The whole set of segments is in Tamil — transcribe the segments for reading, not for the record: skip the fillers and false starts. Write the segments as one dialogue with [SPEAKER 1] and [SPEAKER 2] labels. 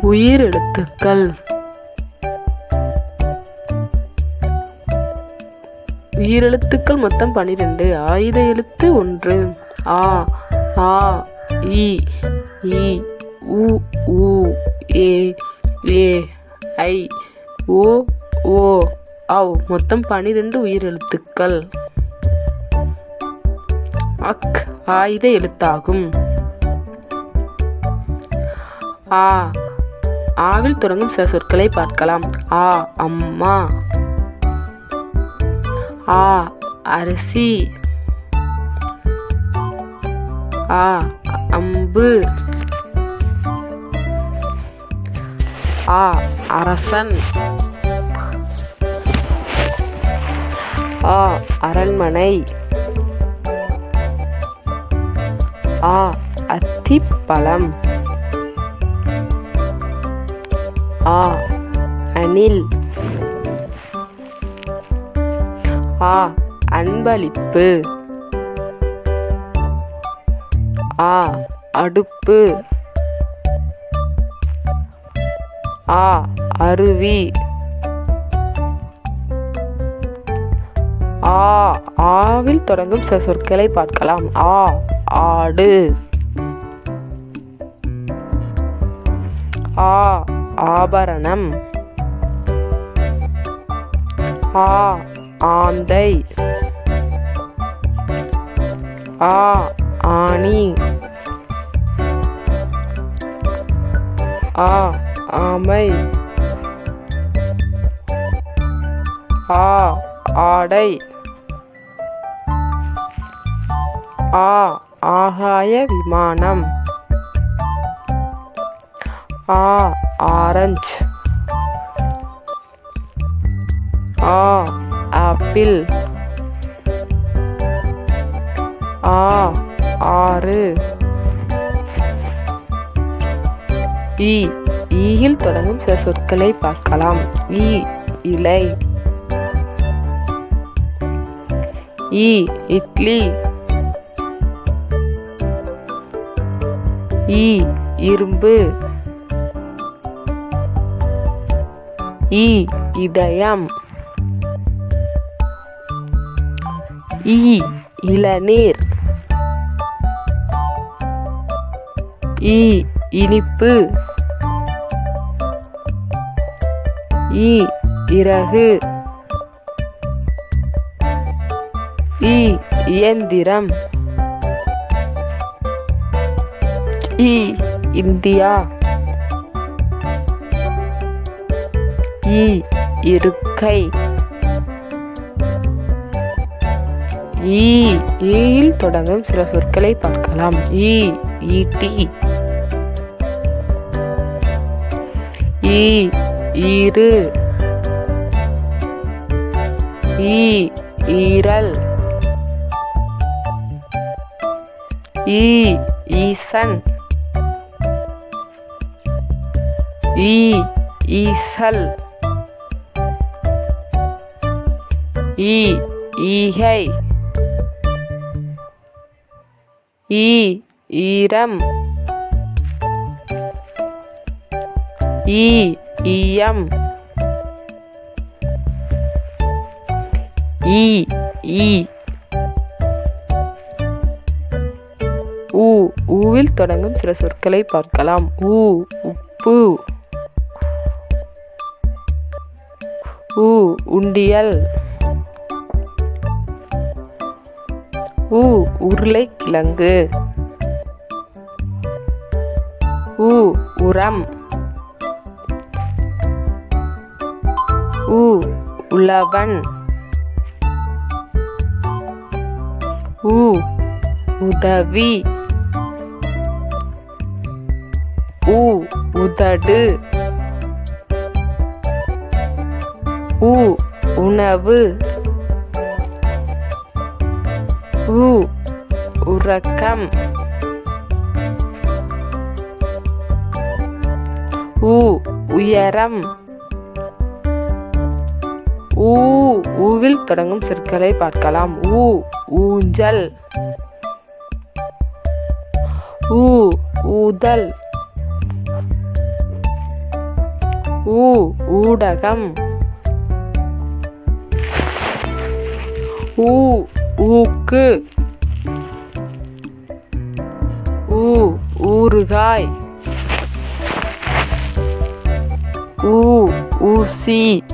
[SPEAKER 1] உயிரெழுத்துக்கள். உயிரெழுத்துக்கள் மொத்தம் 12. ஆயுத எழுத்து 1. ஆ, ஆ, இ, ஈ, உ, ஊ, ஏ, ஏ, ஐ, ஓ, ஓ, ஔ. மொத்தம் 12 உயிரெழுத்துக்கள். அக் ஆயுத எழுத்தாகும். ஆ, ஆவில் தொடங்கும் சில சொற்களை பார்க்கலாம். ஆ, அம்மா. ஆ, அரிசி. ஆ, அம்பு. ஆ, அரசன். ஆ, அரண்மனை. ஆ, அத்திப்பழம். ஆ, அணில். ஆ, அன்பளிப்பு. ஆ, அடுப்பு. ஆ, அருவி. ஆ, ஆவில் தொடங்கும் சில சொற்களை பார்க்கலாம். ஆ, ஆடு. ஆ, ஆபரணம். ஆ, ஆந்தை. ஆ, ஆணி. ஆ, ஆமை. ஆ, ஆடை. ஆ, ஆகாய விமானம். ஆ, ஆரஞ்சு. ஆ, ஆப்பிள். ஆ, ஆறு. ஈ, ஈயில் தொடங்கும் சில சொற்களை பார்க்கலாம். ஈ, இலை. ஈ, இட்லி. ஈ, இரும்பு. ஈ, இதயம். ஈ, இளநீர். ஈ, இனிப்பு. ஈ, இறகு. ஈ, இயந்திரம். ஈ, இந்தியா. ஈ, இருக்கை. ஈ, ஈயில் தொடங்கும் சில சொற்களை பார்க்கலாம். ஈ, ஈட்டி. ஈ, ஈரு. ஈ, ஈரல். ஈ, ஈசன். ஈ, ஈசல். ஈ, ஈகை. ஈ, ஈரம். ஈ, ஈயம். ஈ, ஈ. ஊ, ஊவில் தொடங்கும் சில சொற்களை பார்க்கலாம். ஊ, உப்பு. ஊ, உண்டியல். ஊ, உருளைக்கிழங்கு. ஊ, உரம். ஊ, உழவன். ஊ, உதவி. ஊ, உதடு. ஊ, உணவு. ஊ, உறக்கம். ஊ, உயரம். ஊவில் தொடங்கும் சொற்களை பார்க்கலாம். ஊஞ்சல். ஊதல். ஊடகம். ஊக்கு. ஊறுகாய். ஊசி.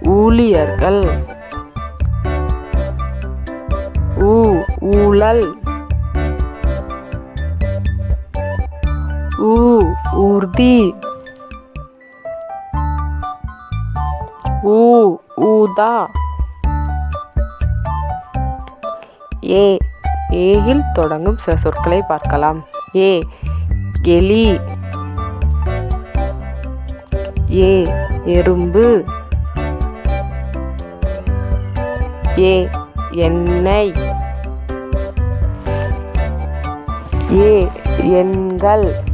[SPEAKER 1] ஊழியர்கள். ஊழல். ஊர்தி. ஊதா. ஏயில் தொடங்கும் சில சொற்களை பார்க்கலாம். எலி. எறும்பு. எண்ணெய். எண்கள்.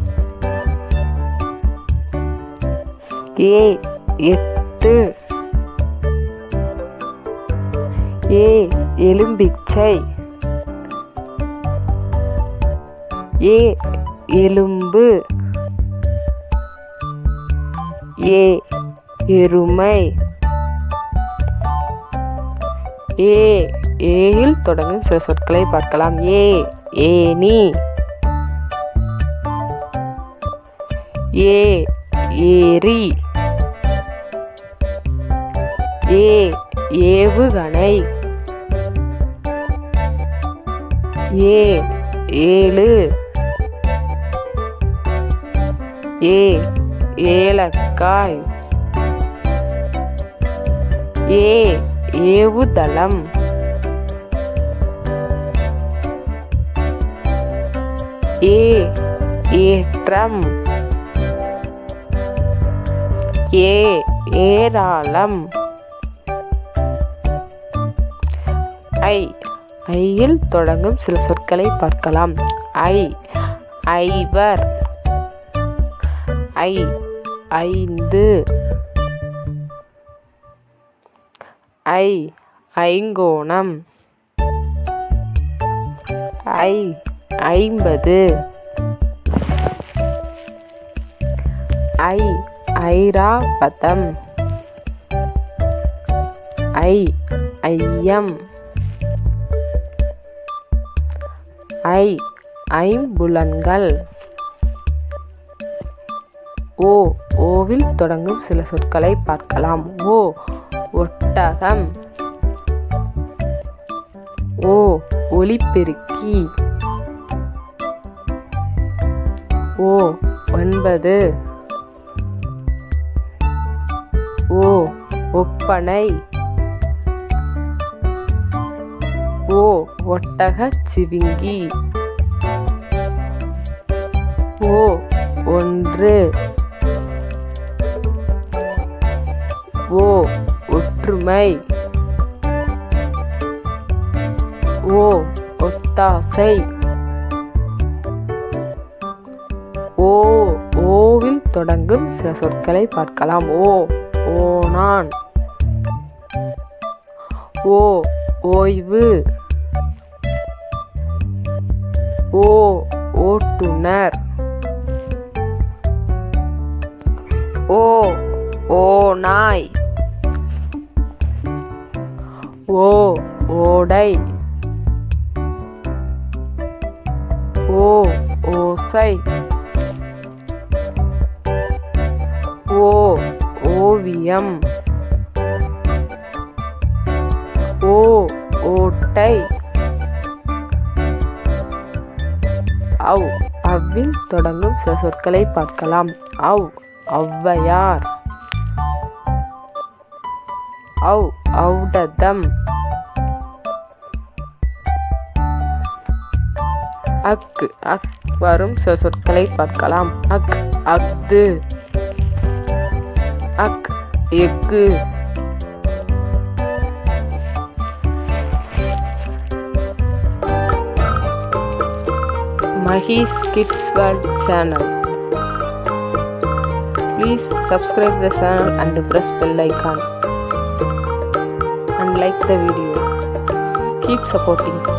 [SPEAKER 1] எட்டு. எலும்பிச்சை. எலும்பு. எருமை. ஏயில் தொடங்கும் சில சொற்களை பார்க்கலாம். ஏணி. ஏரி. ஏவுகணை. ஏழு. ஏலக்காய். ஏவுதளம். ஏற்றம். ஏராளம். ஐயில் தொடங்கும் சில சொற்களை பார்க்கலாம். ஐவர். ஐந்து. ஐங்கோணம். ஐம்பது. ஐராவதம். ஐயம். ஐம்புலன்கள். ஓவில் தொடங்கும் சில சொற்களை பார்க்கலாம். ஒட்டகம். ஒலிபெருக்கி. 9. ஒப்பனை. ஒட்டகச் சிவிங்கி. 1. ஒற்றுமை. ஒத்தாசை. ஓவில் தொடங்கும் சில சொற்களை பார்க்கலாம். ஓணான். ஓய்வு. ஓட்டுனர். ஓநாய். ஓடை. ஓசை. ஓவியம். ஓட்டை. அவ்வில் தொடங்கும் சில சொற்களை பார்க்கலாம். ஔவையார். ஔடதம். வரும் சில சொற்களை பார்க்கலாம். அஃது. எஃகு. Mahi's Kids World channel. Please subscribe the channel and press bell icon and like the video. Keep supporting.